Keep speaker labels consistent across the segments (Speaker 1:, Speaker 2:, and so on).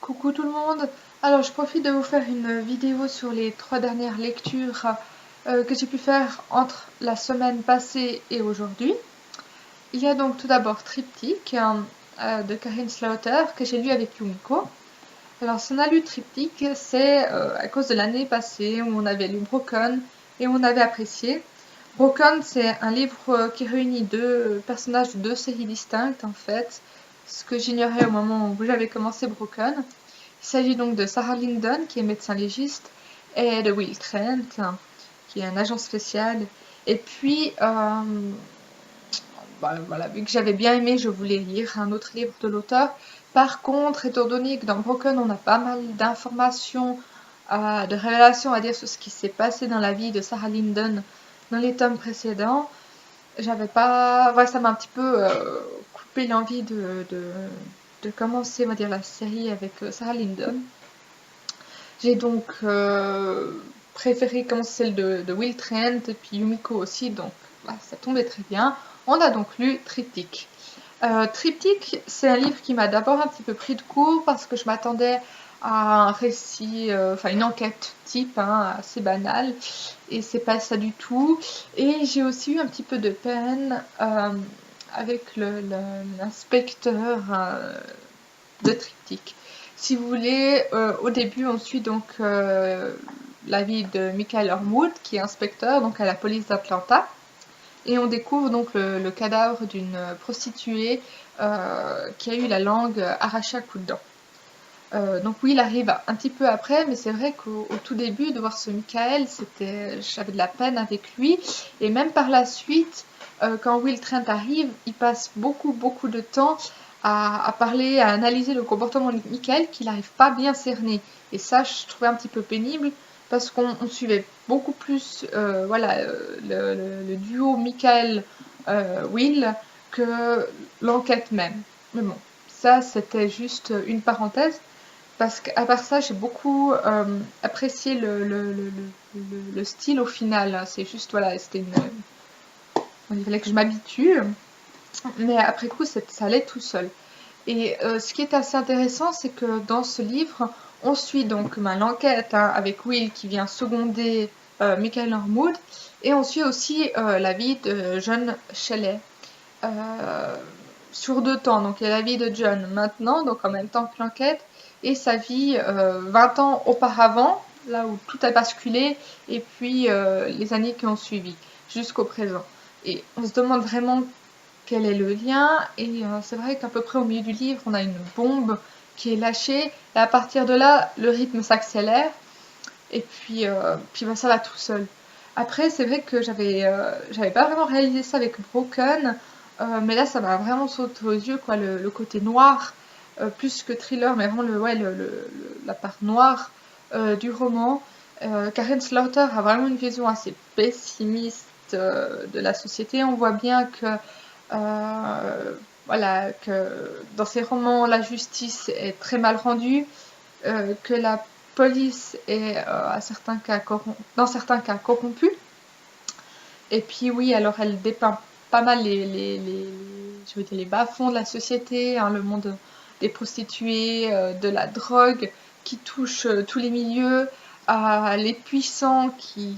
Speaker 1: Coucou tout le monde. Alors je profite de vous faire une vidéo sur les 3 dernières lectures que j'ai pu faire entre la semaine passée et aujourd'hui. Il y a donc tout d'abord Triptyque de Karin Slaughter que j'ai lu avec Yumiko. Alors si on a lu Triptyque, c'est à cause de l'année passée où on avait lu Broken et on avait apprécié. Broken, c'est un livre qui réunit deux personnages de deux séries distinctes en fait, ce que j'ignorais au moment où j'avais commencé Broken. Il s'agit donc de Sarah Lyndon, qui est médecin légiste, et de Will Trent, qui est un agent spécial. Et puis, voilà, vu que j'avais bien aimé, je voulais lire un autre livre de l'auteur. Par contre, étant donné que dans Broken, on a pas mal d'informations, de révélations à dire sur ce qui s'est passé dans la vie de Sarah Lyndon dans les tomes précédents, j'avais pas... Ouais, ça m'a un petit peu coupé l'envie de commencer, on va dire, la série avec Sarah Lyndon. J'ai donc préféré commencer celle de Will Trent et puis Yumiko aussi, donc ça tombait très bien. On a donc lu Triptyque. Triptyque, c'est un livre qui m'a d'abord un petit peu pris de court parce que je m'attendais à un récit, enfin une enquête type, assez banale, et c'est pas ça du tout. Et j'ai aussi eu un petit peu de peine avec l'inspecteur de Triptyque. Si vous voulez, au début, on suit donc la vie de Michael Horwood, qui est inspecteur donc à la police d'Atlanta. Et on découvre donc le cadavre d'une prostituée qui a eu la langue arrachée à coups de dent. Donc oui, il arrive un petit peu après, mais c'est vrai qu'au tout début, de voir ce Michael, j'avais de la peine avec lui. Et même par la suite, quand Will Trent arrive, il passe beaucoup de temps à parler, à analyser le comportement de Michael qu'il n'arrive pas bien cerner. Et ça, je trouvais un petit peu pénible parce qu'on suivait beaucoup plus le duo Michael-Will que l'enquête même. Mais bon, ça, c'était juste une parenthèse. Parce qu'à part ça, j'ai beaucoup apprécié le style au final. C'est juste, voilà, il fallait que je m'habitue. Mais après coup, ça allait tout seul. Et ce qui est assez intéressant, c'est que dans ce livre, on suit donc l'enquête avec Will qui vient seconder Michael Horwood. Et on suit aussi la vie de John Shelley. Sur 2 temps. Donc il y a la vie de John maintenant, donc en même temps que l'enquête, et sa vie 20 ans auparavant, là où tout a basculé, et puis les années qui ont suivi, jusqu'au présent. Et on se demande vraiment quel est le lien, et c'est vrai qu'à peu près au milieu du livre, on a une bombe qui est lâchée, et à partir de là, le rythme s'accélère, et puis ça va tout seul. Après, c'est vrai que j'avais pas vraiment réalisé ça avec Broken, mais là, ça m'a vraiment sauté aux yeux, quoi, le côté noir, plus que thriller, mais vraiment la part noire du roman. Karen Slaughter a vraiment une vision assez pessimiste de la société. On voit bien que dans ses romans, la justice est très mal rendue, que la police est dans certains cas corrompue. Et puis oui, alors elle dépeint pas mal les bas-fonds de la société, le monde des prostituées, de la drogue qui touche tous les milieux, les puissants qui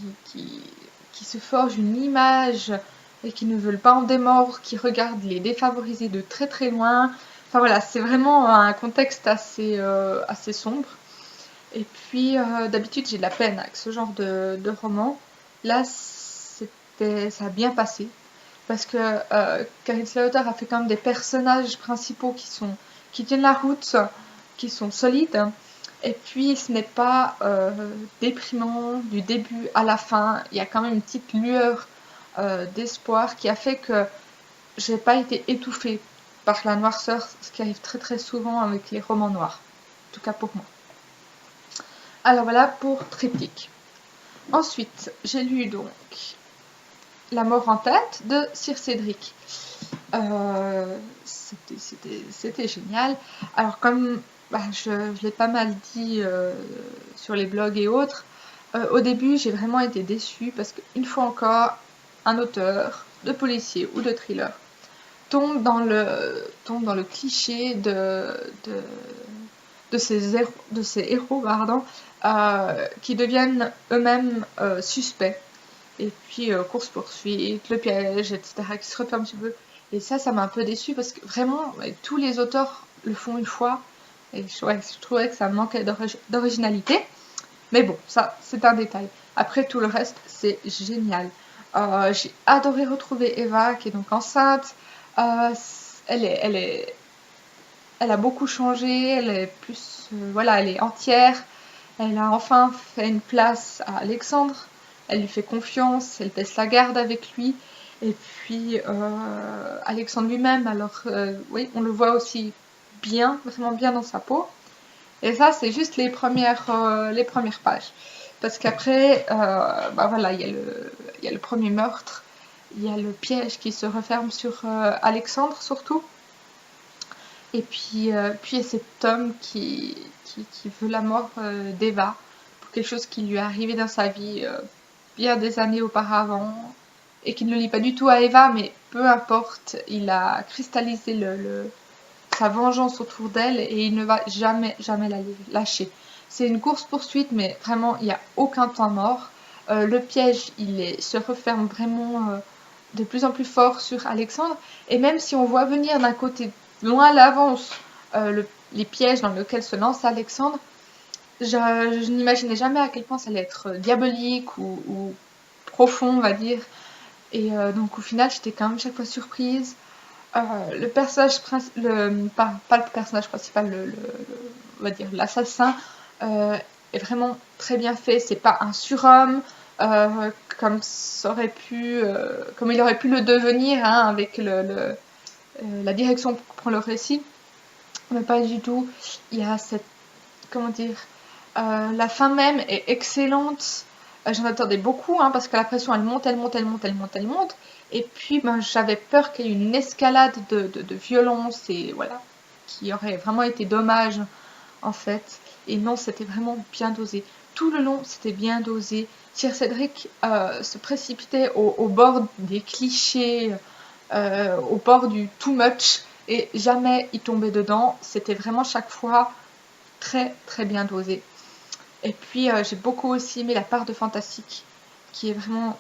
Speaker 1: se forgent une image et qui ne veulent pas en démordre, qui regardent les défavorisés de très loin. Enfin voilà, c'est vraiment un contexte assez sombre. Et puis d'habitude j'ai de la peine avec ce genre de roman. Là, ça a bien passé. Parce que Karin Slaughter a fait quand même des personnages principaux qui tiennent la route, qui sont solides. Et puis ce n'est pas déprimant du début à la fin. Il y a quand même une petite lueur d'espoir qui a fait que je n'ai pas été étouffée par la noirceur, ce qui arrive très souvent avec les romans noirs. En tout cas pour moi. Alors voilà pour Triptyque. Ensuite, j'ai lu donc La mort en tête de Sir Cédric. C'était génial. Alors comme je l'ai pas mal dit sur les blogs et autres, au début j'ai vraiment été déçue parce qu'une fois encore, un auteur de policier ou de thriller tombe dans le cliché de ces héros pardon, qui deviennent eux-mêmes suspects. Et puis course-poursuite, le piège, etc., qui se referme un petit peu. Et ça m'a un peu déçue parce que vraiment, tous les auteurs le font une fois. Et je trouvais que ça manquait d'originalité. Mais bon, ça, c'est un détail. Après, tout le reste, c'est génial. J'ai adoré retrouver Eva, qui est donc enceinte. Elle a beaucoup changé. Elle est plus, voilà, elle est entière. Elle a enfin fait une place à Alexandre. Elle lui fait confiance. Elle baisse la garde avec lui. Et puis, Alexandre lui-même, alors, oui, on le voit aussi bien, vraiment bien dans sa peau. Et ça, c'est juste les premières pages. Parce qu'après, bah voilà, il y a le premier meurtre, il y a le piège qui se referme sur Alexandre surtout. Et puis il y a cet homme qui veut la mort d'Eva pour quelque chose qui lui est arrivé dans sa vie bien des années auparavant et qui ne le lie pas du tout à Eva, mais peu importe, il a cristallisé sa vengeance autour d'elle et il ne va jamais la lâcher. C'est une course-poursuite, mais vraiment, il n'y a aucun temps mort. Le piège, se referme vraiment de plus en plus fort sur Alexandre. Et même si on voit venir d'un côté loin à l'avance les pièges dans lesquels se lance Alexandre, je n'imaginais jamais à quel point ça allait être diabolique ou profond, on va dire. Et donc au final, j'étais quand même chaque fois surprise. Le personnage principal, pas le personnage principal, on va dire l'assassin, est vraiment très bien fait. C'est pas un surhomme comme ça aurait pu, comme il aurait pu le devenir hein, avec la direction que prend le récit, mais pas du tout. Il y a cette, comment dire, la fin même est excellente. J'en attendais beaucoup hein, parce que la pression elle monte. Et puis ben, j'avais peur qu'il y ait une escalade de violence et voilà, qui aurait vraiment été dommage en fait. Et non, c'était vraiment bien dosé. Tout le long, c'était bien dosé. Sir Cédric se précipitait au bord des clichés, au bord du too much et jamais il tombait dedans. C'était vraiment chaque fois très très bien dosé. Et puis j'ai beaucoup aussi aimé la part de fantastique qui est vraiment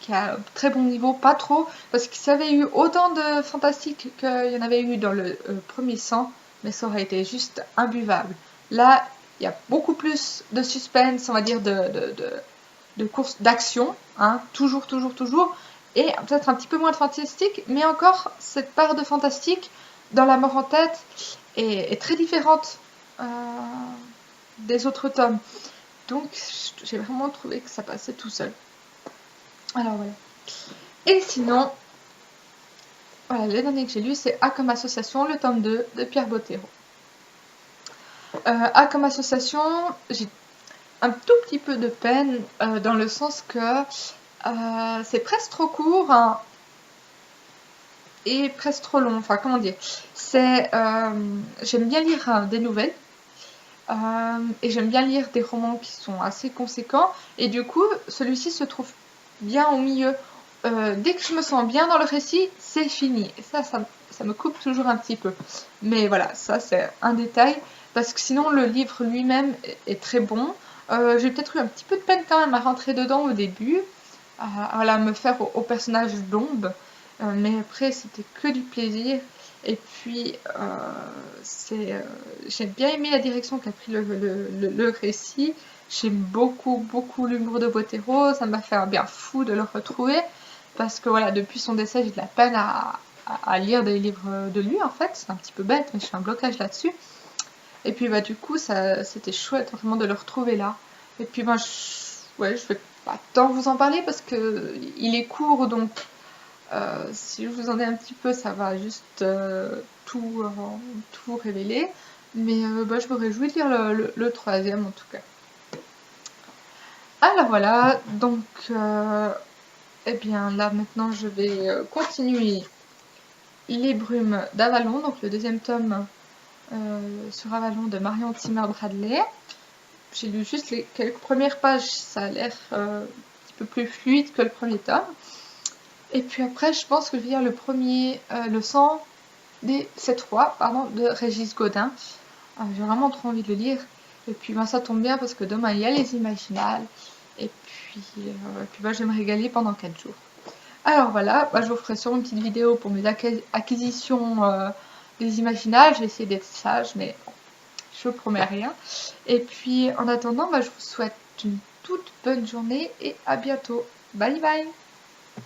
Speaker 1: qui a un très bon niveau, pas trop, parce qu'il y avait eu autant de fantastique qu'il y en avait eu dans le premier 100, mais ça aurait été juste imbuvable. Là, il y a beaucoup plus de suspense, on va dire, de course d'action, hein, toujours, et peut-être un petit peu moins de fantastique, mais encore, cette part de fantastique dans La mort en tête est très différente des autres tomes. Donc, j'ai vraiment trouvé que ça passait tout seul. Alors voilà. Et sinon, voilà, le dernier que j'ai lu, c'est A comme association, le tome 2 de Pierre Bottero. A comme association, j'ai un tout petit peu de peine dans le sens que c'est presque trop court hein, et presque trop long. Enfin, comment dire, j'aime bien lire des nouvelles. Et j'aime bien lire des romans qui sont assez conséquents. Et du coup, celui-ci se trouve bien au milieu. Dès que je me sens bien dans le récit, c'est fini. Et ça me coupe toujours un petit peu. Mais voilà, ça c'est un détail. Parce que sinon, le livre lui-même est très bon. J'ai peut-être eu un petit peu de peine quand même à rentrer dedans au début. À me faire au personnage d'Ombre. Mais après, c'était que du plaisir. Et puis, j'ai bien aimé la direction qu'a pris le récit. J'aime beaucoup l'humour de Bottero. Ça m'a fait un bien fou de le retrouver. Parce que voilà, depuis son décès, j'ai de la peine à lire des livres de lui en fait. C'est un petit peu bête, mais je fais un blocage là-dessus. Et puis bah du coup, c'était chouette vraiment de le retrouver là. Et puis ben, je vais pas tant vous en parler parce que il est court, donc si je vous en ai un petit peu, ça va juste tout révéler. Mais bah, je me réjouis de lire le troisième en tout cas. Alors voilà, donc eh bien là maintenant je vais continuer Les Brumes d'Avalon, donc le deuxième tome sur Avalon de Marion Zimmer Bradley. J'ai lu juste les quelques premières pages, ça a l'air un petit peu plus fluide que le premier tome. Et puis après, je pense que je vais lire le premier, le sang des C3, pardon, de Régis Gaudin. J'ai vraiment trop envie de le lire. Et puis ça tombe bien parce que demain il y a les Imaginales. Et puis, je vais me régaler pendant 4 jours. Alors voilà, je vous ferai sûrement une petite vidéo pour mes acquisitions des Imaginales. Je vais essayer d'être sage, mais bon, je promets rien. Et puis en attendant, je vous souhaite une toute bonne journée et à bientôt. Bye bye!